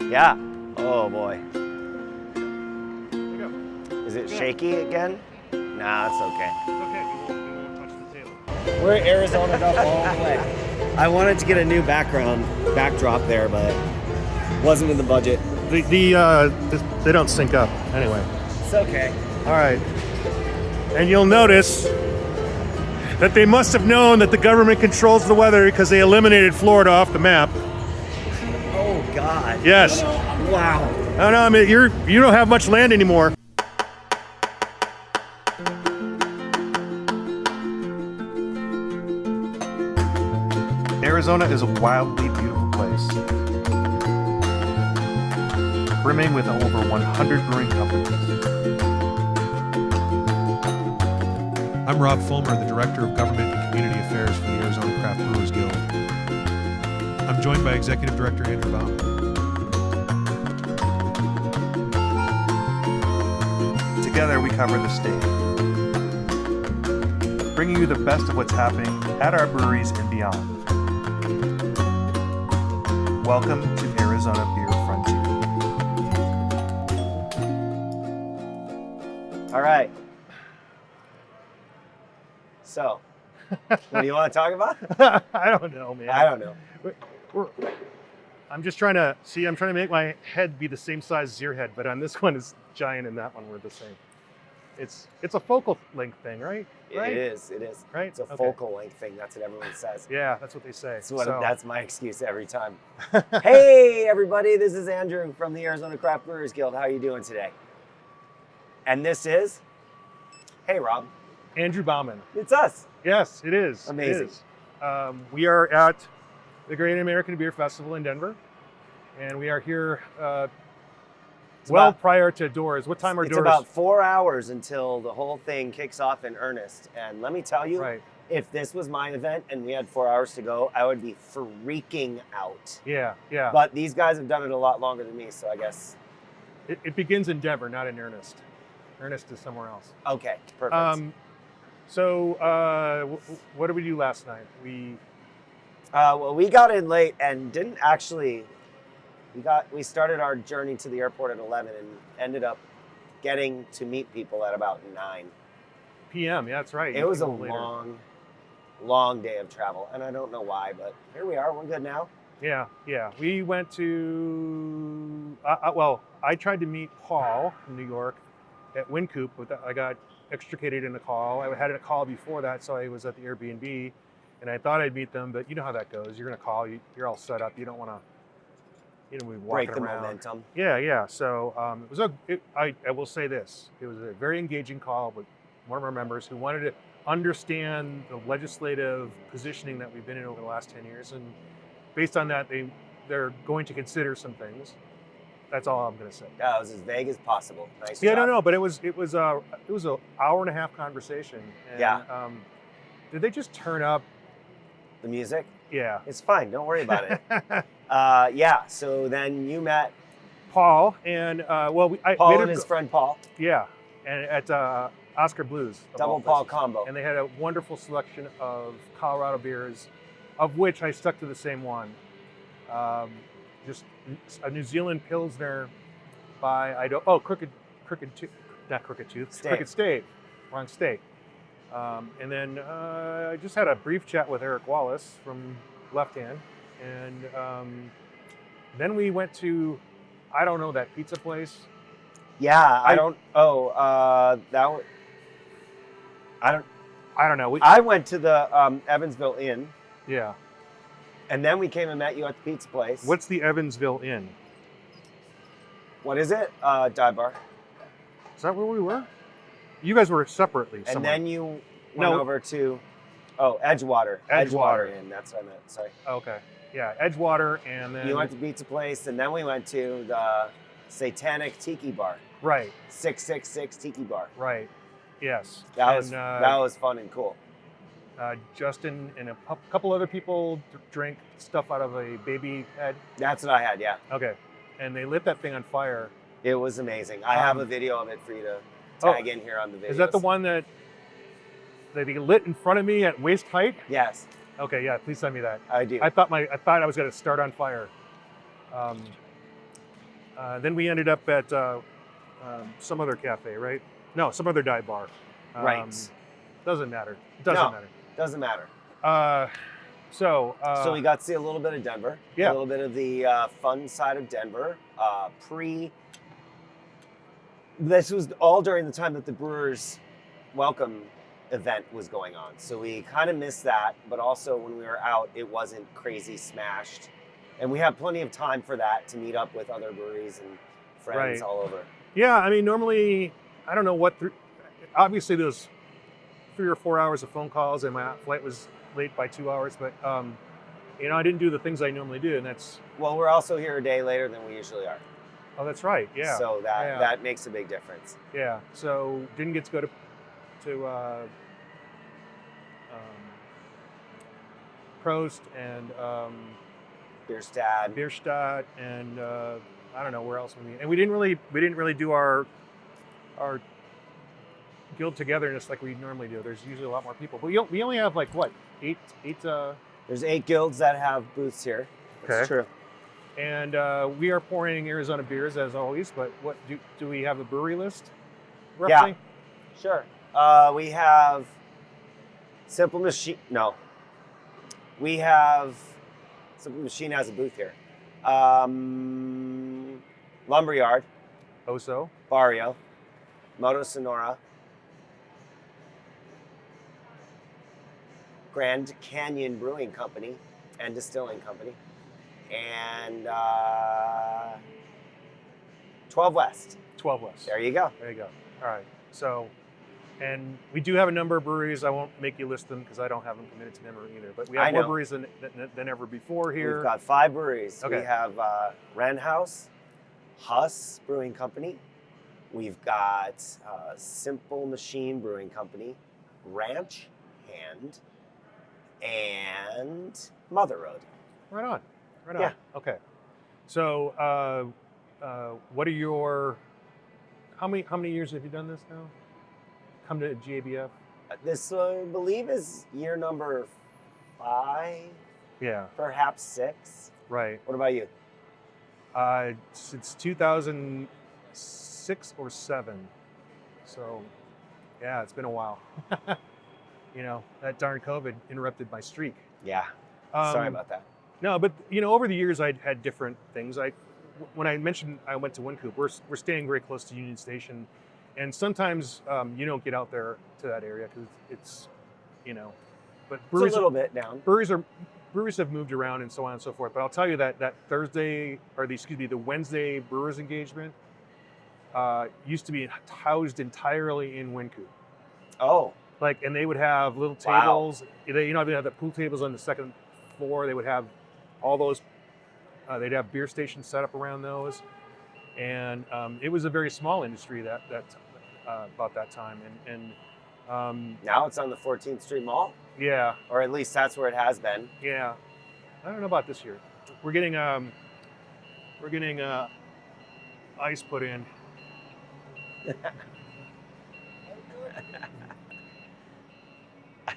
Yeah. Oh boy. Is it shaky again? Nah, it's okay. Okay, we won't touch the table. We're Arizona up all the way. I wanted to get a new backdrop there, but wasn't in the budget. They don't sync up anyway. It's okay. All right. And you'll notice that they must have known that the government controls the weather because they eliminated Florida off the map. Oh God. Yes. Wow. I know. I mean, you don't have much land anymore. Arizona is a wildly beautiful place, brimming with over 100 brewing companies. I'm Rob Fulmer, the Director of Government and Community Affairs for the Arizona Craft Brewers Guild. I'm joined by Executive Director Andrew Bauman. Together we cover the state, bringing you the best of what's happening at our breweries and beyond. Welcome to Arizona Beer Frontier. All right. So, what do you want to talk about? I don't know, man. I don't know. I'm just trying to make my head be the same size as your head, but on this one it's giant and that one we're the same. It's a focal length thing, right? It is. Right? It's a Okay. focal length thing. That's what everyone says. Yeah, that's what they say. That's my excuse every time. Hey, everybody. This is Andrew from the Arizona Craft Brewers Guild. How are you doing today? And this is, hey, Rob. Andrew Bauman. It's us. Yes, it is. Amazing. It is. We are at the Great American Beer Festival in Denver, and we are here prior to doors. What time are It's doors? about 4 hours until the whole thing kicks off in earnest. And let me tell you, Right. if this was my event and we had 4 hours to go, I would be freaking out. Yeah. But these guys have done it a lot longer than me, so I guess. It begins in Denver, not in Ernest. Ernest is somewhere else. Okay, perfect. What did we do last night? We Well, we got in late and didn't actually. We started our journey to the airport at 11 and ended up getting to meet people at about 9. PM. Yeah, that's right. It was a came later. long day of travel, and I don't know why, but here we are. We're good now. Yeah. We went to. I tried to meet Paul from New York at Wincoop, but I got extricated in a call. I had a call before that, so I was at the Airbnb, and I thought I'd meet them, but you know how that goes. You're gonna call. You're all set up. You don't want to. Be walking Break the around. momentum. Yeah. So I will say this: it was a very engaging call with one of our members who wanted to understand the legislative positioning that we've been in over the last 10 years, and based on that, they're going to consider some things. That's all I'm going to say. Yeah, it was as vague as possible. Nice Yeah, job. no, but it was an hour and a half conversation. And, Yeah. Did they just turn up? The music? Yeah. It's fine. Don't worry about it. Yeah, so then you met Paul and Paul and his friend Paul. Yeah, and at Oscar Blues. of Double all Paul places. combo. And they had a wonderful selection of Colorado beers, of which I stuck to the same one. Just a New Zealand Pilsner by Crooked Stave, wrong state. And then I just had a brief chat with Eric Wallace from Left Hand, and then we went to, I don't know, that pizza place. Yeah, I don't know. I went to the Evansville Inn, Yeah. and then we came and met you at the pizza place. What's the Evansville Inn? What is it? Dive bar. Is that where we were? You guys were separately And somewhere. then you went over to Edgewater. Edgewater Inn, that's what I meant. Sorry. Okay. Yeah, Edgewater, and then You went to pizza place, and then we went to the Satanic Tiki Bar. right. 666 Tiki Bar. Right. Yes. That And, was fun and cool. Justin and a couple other people drank stuff out of a baby head. That's what I had, yeah. Okay. And they lit that thing on fire. It was amazing. I have a video of it for you to tag in here on the video. Is that the one that they lit in front of me at waist height? Yes. Okay, yeah, please send me that. I do. I thought I was going to start on fire. Then we ended up at some other cafe, right? No, some other dive bar. Right. Doesn't matter. It No. doesn't matter. Doesn't matter. So we got to see a little bit of Denver. Yeah. A little bit of the fun side of Denver. This was all during the time that the Brewers Welcome event was going on. So we kind of missed that, but also when we were out, it wasn't crazy smashed. And we have plenty of time for that to meet up with other breweries and friends Right. all over. yeah, I mean, normally I don't know what. Obviously, there's 3 or 4 hours of phone calls, and my flight was late by 2 hours. But I didn't do the things I normally do, and that's. Well, we're also here a day later than we usually are. Oh, that's right. Yeah. So Yeah. that makes a big difference. Yeah. So didn't get to go to Prost and Bierstadt. Bierstadt and I don't know where else we didn't really do our guild togetherness like we normally do. There's usually a lot more people, but we only have like what eight. There's 8 guilds that have booths here. That's Okay. true. And we are pouring Arizona beers as always. But what do we have a brewery list? Roughly? Sure. We have Simple Machine. No. We have Simple Machine has a booth here. Lumberyard, Oso. Barrio, Moto Sonora, Grand Canyon Brewing Company and Distilling Company, and 12 West. 12 West. There you go. There you go. All right. So, and we do have a number of breweries. I won't make you list them because I don't have them committed to memory either. But we I have more know. breweries than ever before here. We've got 5 breweries. Okay. We have Wren House, Huss Brewing Company. We've got Simple Machine Brewing Company, Ranch Hand, and Mother Road. Right on. Right on. Yeah. Okay. So, what are your? How many years have you done this now? Come to GABF? This, I believe, is year number 5, Yeah. perhaps 6. Right. What about you? Since 2006 or 7. So, yeah, it's been a while. That darn COVID interrupted my streak. Yeah. Sorry about that. No, but over the years I'd had different things. When I mentioned I went to Wynkoop, we're staying very close to Union Station, and sometimes you don't get out there to that area because it's. But It's a little bit down. breweries have moved around and so on and so forth. But I'll tell you that Thursday the Wednesday Brewers engagement used to be housed entirely in Wynkoop. Oh, And they would have little Wow. tables. They have the pool tables on the second floor. They would have all those. They'd have beer stations set up around those, and it was a very small industry that about that time. And now it's on the 14th Street Mall, yeah, or at least that's where it has been. yeah. I don't know about this year. We're getting ice put in.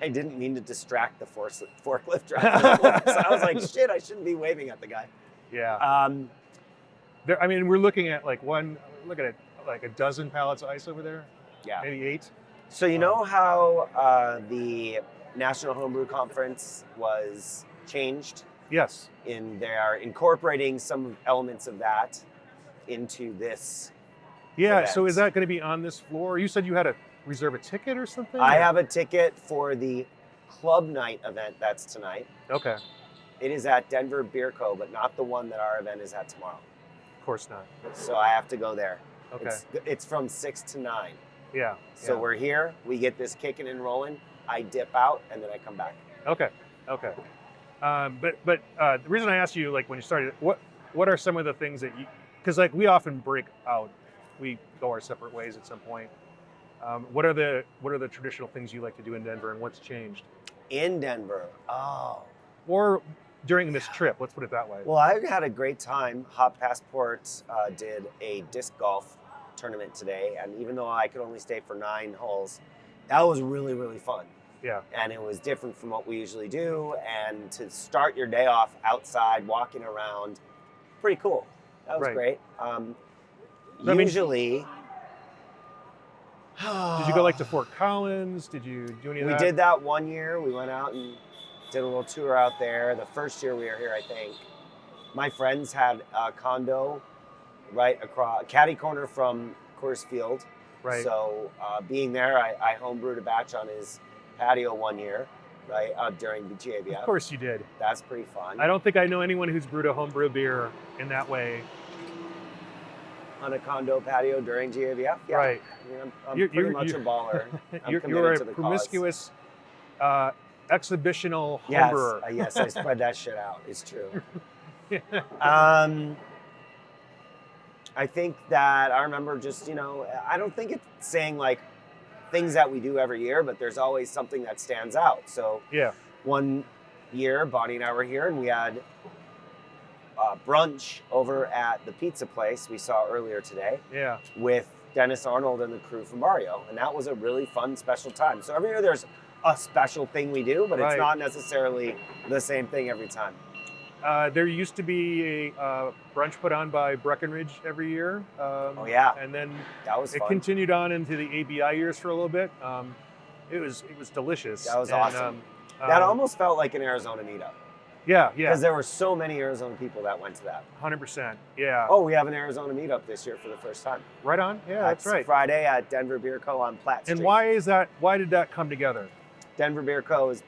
I didn't mean to distract the forklift driver. So I was like, shit, I shouldn't be waving at the guy. Yeah. We're looking at like a dozen pallets of ice over there. Yeah. Maybe 8. So you know how the National Homebrew Conference was changed? Yes. They are incorporating some elements of that into this. Yeah. event. So is that going to be on this floor? You said you had to reserve a ticket or something? I have a ticket for the Club Night event that's tonight. Okay. It is at Denver Beer Co., but not the one that our event is at tomorrow. Of course not. So I have to go there. Okay. It's from 6 to 9. Yeah. So yeah. We're here, we get this kicking and rolling, I dip out, and then I come back. Okay. But the reason I asked you, like when you started, what are some of the things that you? Because like we often break out, we go our separate ways at some point. What are the traditional things you like to do in Denver, and what's changed? In Denver, Or during this trip, let's put it that way. well, I had a great time. Hop Passport did a disc golf tournament today, and even though I could only stay for 9 holes, that was really, really fun. Yeah. And it was different from what we usually do. And to start your day off outside, walking around, pretty cool. That was Right. great. I mean- Usually, Did you go like to Fort Collins? Did you do any of we that? did that one year. We went out and did a little tour out there. The first year we were here, I think, my friends had a condo right across, catty corner from Coors Field. Right. So being there, I homebrewed a batch on his patio one year, right, during the GABF. Of course you did. That's pretty fun. I don't think I know anyone who's brewed a homebrew beer in that way. On a condo patio during GABF? Yeah. Right. I mean, I'm You're- pretty you're- much a baller. I'm You're committed a to the cause. promiscuous, exhibitional Yes, homebrewer. yes, I spread that shit out. It's true. I think that I remember just, I don't think it's saying like things that we do every year, but there's always something that stands out. So Yeah. one year, Bonnie and I were here and we had brunch over at the pizza place we saw earlier today Yeah. with Dennis Arnold and the crew from Barrio. And that was a really fun, special time. So every year there's a special thing we do, but Right. it's not necessarily the same thing every time. There used to be a brunch put on by Breckenridge every year. Oh, yeah. And then That was it fun. continued on into the ABI years for a little bit. It was delicious. That was And, awesome. That almost felt like an Arizona meetup. Yeah. Because there were so many Arizona people that went to that. 100%. Yeah. Oh, we have an Arizona meetup this year for the first time. Right on. Yeah, that's right. Friday at Denver Beer Co. on Platt Street. And why is that? Why did that come together? Denver Beer Co. is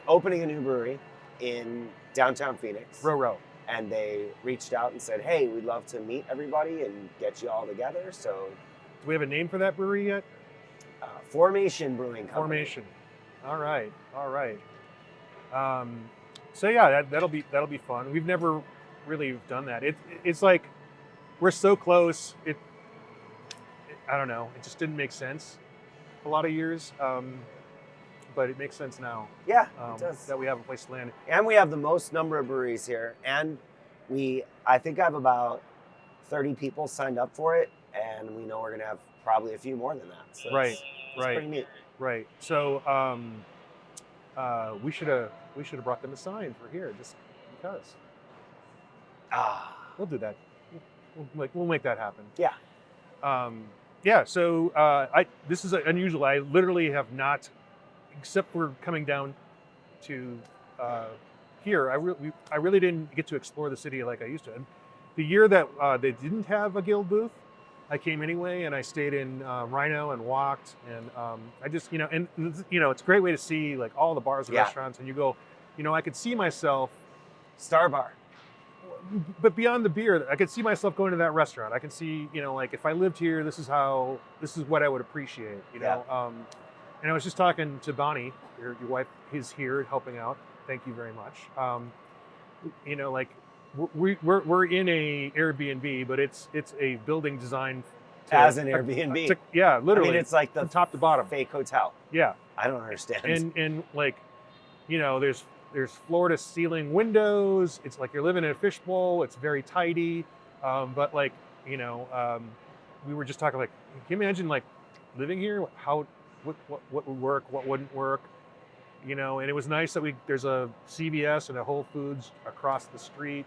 opening a new brewery in downtown Phoenix. Row. And they reached out and said, hey, we'd love to meet everybody and get you all together. So Do we have a name for that brewery yet? Formation Brewing Company. Formation. All right. So yeah, that'll be fun. We've never really done that. It's like we're so close. I don't know. It just didn't make sense a lot of years, but it makes sense now. Yeah, it does. That we have a place to land. And we have the most number of breweries here. And I think I have about 30 people signed up for it. And we know we're going to have probably a few more than that. So Right. it's pretty neat. Right. So we should have brought them a sign for here just because. We'll do that. We'll make that happen. Yeah. Yeah. So this is unusual. I literally have not, except for coming down to here. I really didn't get to explore the city like I used to. And the year that they didn't have a guild booth, I came anyway, and I stayed in Rhino and walked, and I just, it's a great way to see like all the bars and Yeah. restaurants, and you go, I could see myself, Star Bar. but beyond the beer, I could see myself going to that restaurant. I can see, like if I lived here, this is what I would appreciate, Yeah. And I was just talking to Bonnie, your wife is here helping out. Thank you very much. Like we're in a Airbnb, but it's a building designed As an Airbnb. yeah, literally. I mean, it's like the from top to bottom. fake hotel. Yeah, I don't understand. and like, there's floor to ceiling windows. It's like you're living in a fishbowl. It's very tidy, but like we were just talking like, can you imagine like living here? What would work? What wouldn't work? And it was nice that there's a CVS and a Whole Foods across the street.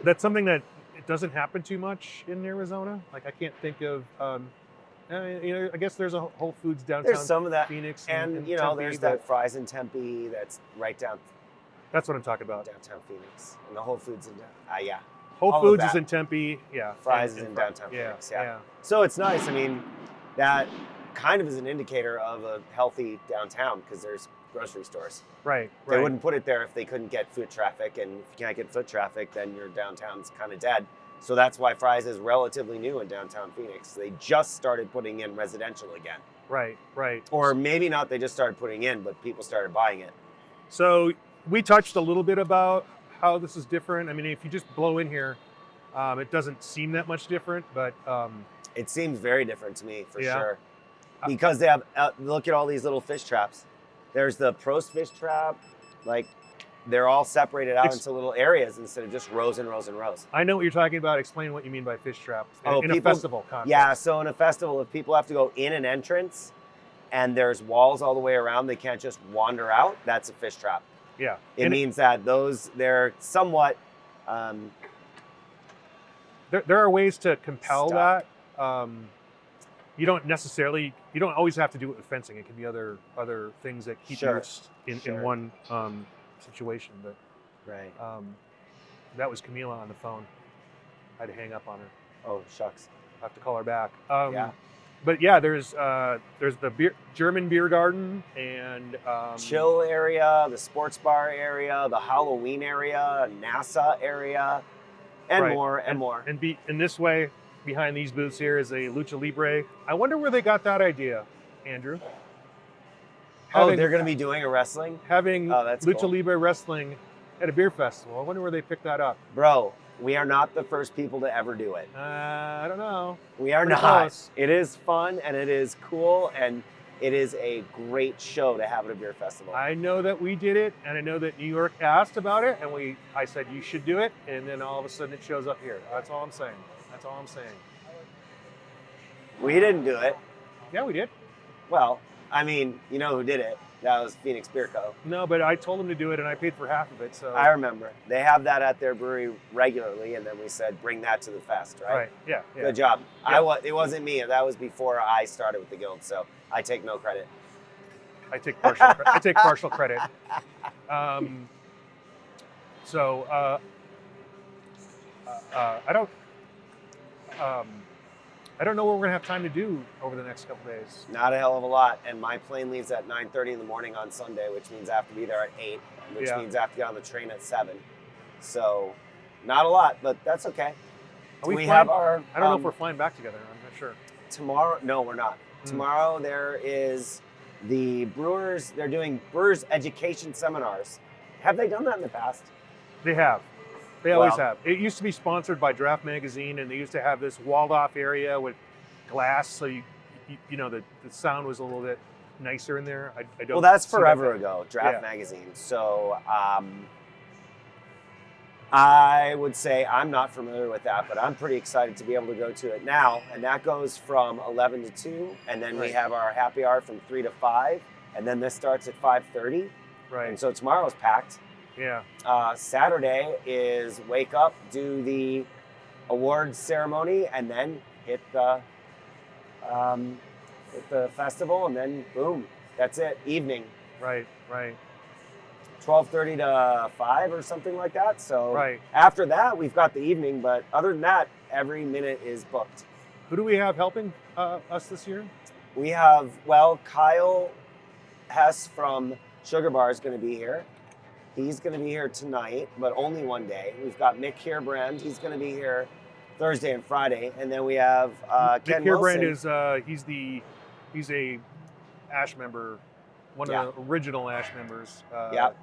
That's something that it doesn't happen too much in Arizona. Like I can't think of. I guess there's a Whole Foods downtown. There's some of that. Phoenix, And, Tempe, there's but that Fry's in Tempe that's right That's what I'm talking about. downtown Phoenix. And the Whole Foods in yeah. Whole all of Foods is that. in Tempe. Yeah. Fry's and- is and in Fry- downtown Phoenix, yeah. Yeah. So it's nice. I mean, that kind of is an indicator of a healthy downtown because there's grocery stores. Right. They Right. wouldn't put it there if they couldn't get foot traffic. And if you can't get foot traffic, then your downtown's kind of dead. So that's why Fry's is relatively new in downtown Phoenix. They just started putting in residential again. Right. Right. Or maybe not, they just started putting in, but people started buying it. So we touched a little bit about how this is different. I mean, if you just blow in here, it doesn't seem that much different, but It seems very different to me, for Yeah. sure. Because they have, look at all these little fish traps. There's the Prost fish trap, like they're all separated out Ex- into little areas instead of just rows and rows and rows. I know what you're talking about. Explain what you mean by fish trap Oh, in a people- festival context. Yeah, so in a festival, if people have to go in an entrance and there's walls all the way around, they can't just wander out, that's a fish trap. Yeah. It And means that they're somewhat there are ways to compel Stop. that. You don't always have to do it with fencing. It can be other things that keep Sure. you in Sure. one situation. But right. that was Camila on the phone. I had to hang up on her. Oh shucks. I have to call her back. Yeah. But yeah, there's the German beer garden and Chill area, the sports bar area, the Halloween area, NASA area, and Right. more and more. And in this way, behind these booths here is a Lucha Libre. I wonder where they got that idea, Andrew. Oh, they're going to be doing a wrestling? having Oh, that's Lucha cool. Libre wrestling at a beer festival. I wonder where they picked that up. Bro, we are not the first people to ever do it. I don't know. We are Pretty not. close. It is fun and it is cool and it is a great show to have at a beer festival. I know that we did it, and I know that New York asked about it, and I said you should do it, and then all of a sudden it shows up here. That's all I'm saying. That's all I'm saying. We didn't do it. Yeah, we did. Well, I mean, you know who did it? That was Phoenix Beer Co. No, but I told them to do it, and I paid for half of it. So I remember. They have that at their brewery regularly, and then we said, bring that to the fest, right? right, yeah. Good job. Yeah. It wasn't me. That was before I started with the guild, so I take no credit. I take partial credit. So I don't know what we're gonna have time to do over the next couple days. Not a hell of a lot. And my plane leaves at 9:30 in the morning on Sunday, which means I have to be there at 8, which Yeah. means I have to get on the train at 7. So not a lot, but that's okay. Are we We flying? have our I don't know if we're flying back together. I'm not sure. tomorrow. No, we're not. Tomorrow there is the Brewers. They're doing Brewers education seminars. Have they done that in the past? They have. They always Wow. have. It used to be sponsored by Draft Magazine, and they used to have this walled-off area with glass, so you know the sound was a little bit nicer in there. I don't. Well, that's see that forever thing. ago, Draft Yeah. Magazine. So I would say I'm not familiar with that, but I'm pretty excited to be able to go to it now. And that goes from 11 to 2, and then we Right. have our happy hour from 3 to 5, and then this starts at 5:30. Right. And so tomorrow's packed. Yeah. Saturday is wake up, do the awards ceremony, and then hit the festival, and then boom, that's it. Evening, Right. Right. 12:30 to 5 or something like that. So Right. after that, we've got the evening, but other than that, every minute is booked. Who do we have helping us this year? We have, well, Kyle Hess from Sugar Bar is going to be here. He's going to be here tonight, but only one day. We've got Mick Heerbrand. He's going to be here Thursday and Friday. And then we have Ken Nick Wilson. Heerbrand is he's a Ash member, one Yeah. of the original Ash members. Yep.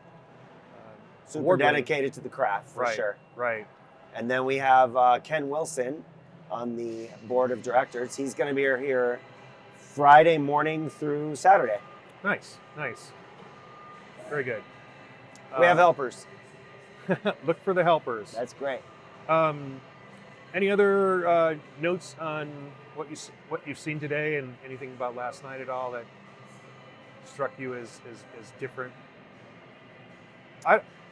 Super award-winning. dedicated to the craft, for Right. sure. Right. And then we have Ken Wilson on the board of directors. He's going to be here Friday morning through Saturday. Nice. Nice. Very good. We have helpers. Look for the helpers. That's great. Any other notes on what you've seen today, and anything about last night at all that struck you as different?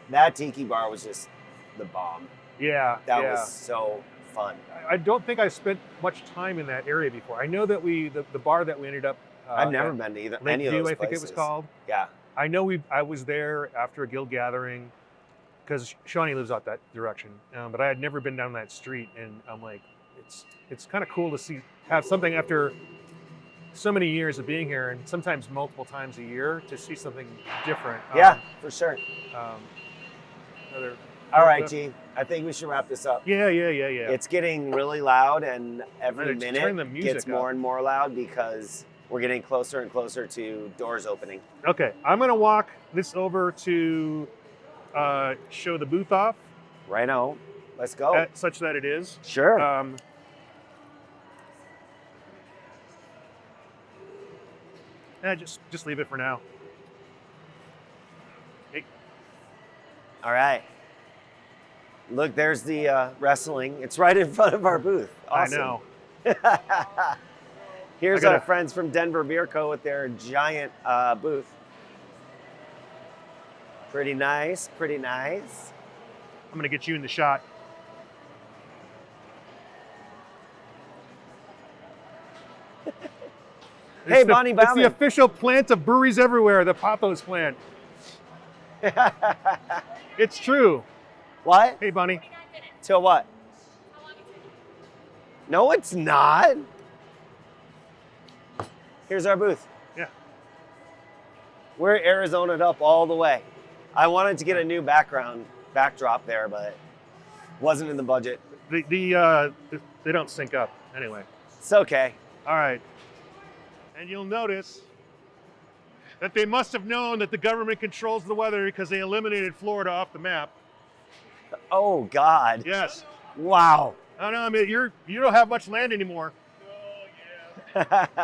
That tiki bar was just the bomb. Yeah, That yeah. was so fun. I don't think I spent much time in that area before. I know that the bar that we ended up. I've never at been to any of Lakeview, those I think it was places. called. Yeah. I know I was there after a guild gathering because Shawnee lives out that direction, but I had never been down that street, and I'm like, it's kind of cool to have something after so many years of being here, and sometimes multiple times a year, to see something different. Yeah, for sure. Another. All right, G. I think we should wrap this up. Yeah. It's getting really loud, and every Turn the minute music gets up. more and more loud because we're getting closer and closer to doors opening. Okay, I'm gonna walk this over to show the booth off, Right on. Let's go. such that it is. Sure. Just leave it for now. Hey. All right. Look, there's the wrestling. It's right in front of our booth. Awesome. I know. Here's I gotta- our friends from Denver Beer Co. with their giant booth. Pretty nice, pretty nice. I'm gonna get you in the shot. Hey, It's the- Bonnie It's the Bauman. official plant of Breweries Everywhere, the Pathos plant. It's true. What? Hey, Bunny. Till what? No, it's not. Here's our booth. Yeah. We're Arizona'd up all the way. I wanted to get a new backdrop there, but wasn't in the budget. They don't sync up anyway. It's okay. All right. And you'll notice that they must have known that the government controls the weather because they eliminated Florida off the map. Oh God. Yes. Wow. I know. I mean, you don't have much land anymore. We didn't get as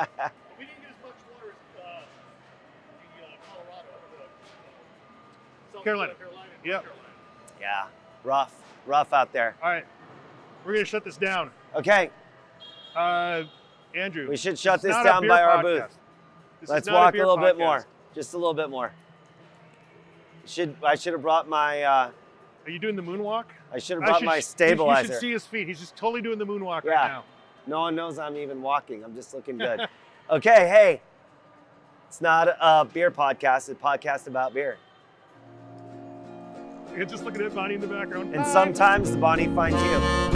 much water as Colorado, South Carolina. Carolina, Yep. Carolina. Yeah. Rough out there. All right. We're gonna shut this down. Okay. Andrew. We should shut it's this not a down beer by our podcast. booth. This is Let's not walk a beer little bit podcast. more. Just a little bit more. I should have brought my Are you doing the moonwalk? I should have brought my You stabilizer. should see his feet. He's just totally doing the moonwalk Yeah. right now. No one knows I'm even walking. I'm just looking good. Okay, hey. It's not a beer podcast, it's a podcast about beer. You're just looking at Bonnie in the background. And Hi. sometimes Bonnie finds you.